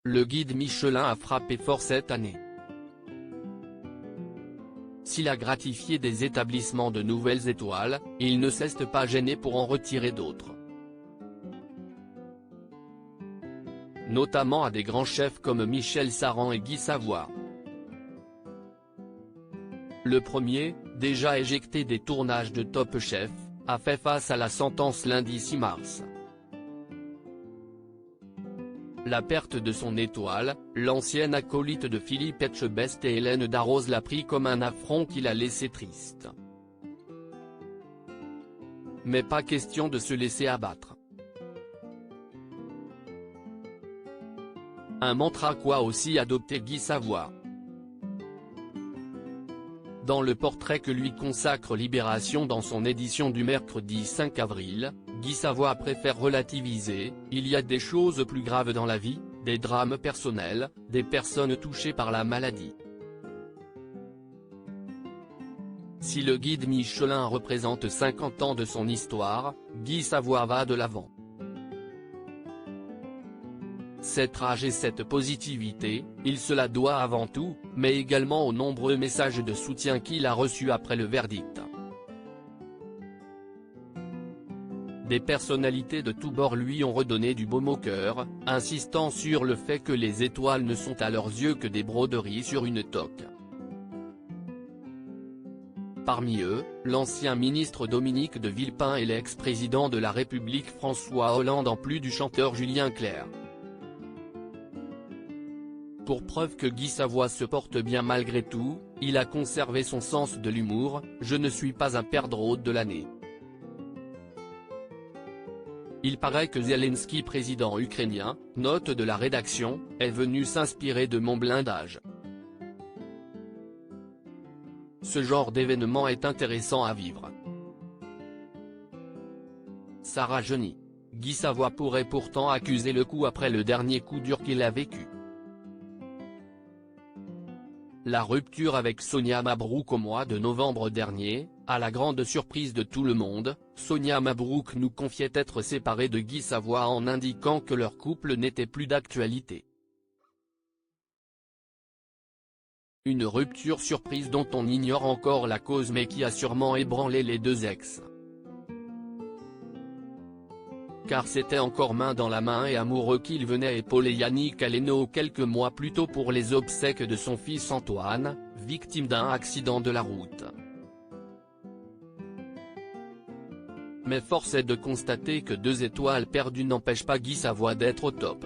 Le guide Michelin a frappé fort cette année. S'il a gratifié des établissements de nouvelles étoiles, il ne s'est pas gêné pour en retirer d'autres. Notamment à des grands chefs comme Michel Saran et Guy Savoy. Le premier, déjà éjecté des tournages de Top Chef, a fait face à la sentence lundi 6 mars. La perte de son étoile, l'ancienne acolyte de Philippe Etchebest et Hélène Darroze l'a pris comme un affront qui l'a laissé triste. Mais pas question de se laisser abattre. Un mantra qu'a aussi adopté Guy Savoy. Dans le portrait que lui consacre Libération dans son édition du mercredi 5 avril, Guy Savoy préfère relativiser. Il y a des choses plus graves dans la vie, des drames personnels, des personnes touchées par la maladie. Si le guide Michelin représente 50 ans de son histoire, Guy Savoy va de l'avant. Cette rage et cette positivité, il se la doit avant tout, mais également aux nombreux messages de soutien qu'il a reçus après le verdict. Des personnalités de tous bords lui ont redonné du baume au cœur, insistant sur le fait que les étoiles ne sont à leurs yeux que des broderies sur une toque. Parmi eux, l'ancien ministre Dominique de Villepin et l'ex-président de la République François Hollande en plus du chanteur Julien Clerc. Pour preuve que Guy Savoy se porte bien malgré tout, il a conservé son sens de l'humour. Je ne suis pas un perdreau de l'année. Il paraît que Zelensky, président ukrainien, note de la rédaction, est venu s'inspirer de mon blindage. Ce genre d'événement est intéressant à vivre. Sarah Johnny. Guy Savoy pourrait pourtant accuser le coup après le dernier coup dur qu'il a vécu. La rupture avec Sonia Mabrouk au mois de novembre dernier, à la grande surprise de tout le monde, Sonia Mabrouk nous confiait être séparée de Guy Savoy en indiquant que leur couple n'était plus d'actualité. Une rupture surprise dont on ignore encore la cause mais qui a sûrement ébranlé les deux ex. Car c'était encore main dans la main et amoureux qu'il venait épauler Yannick Aleno quelques mois plus tôt pour les obsèques de son fils Antoine, victime d'un accident de la route. Mais force est de constater que deux étoiles perdues n'empêchent pas Guy Savoy d'être au top.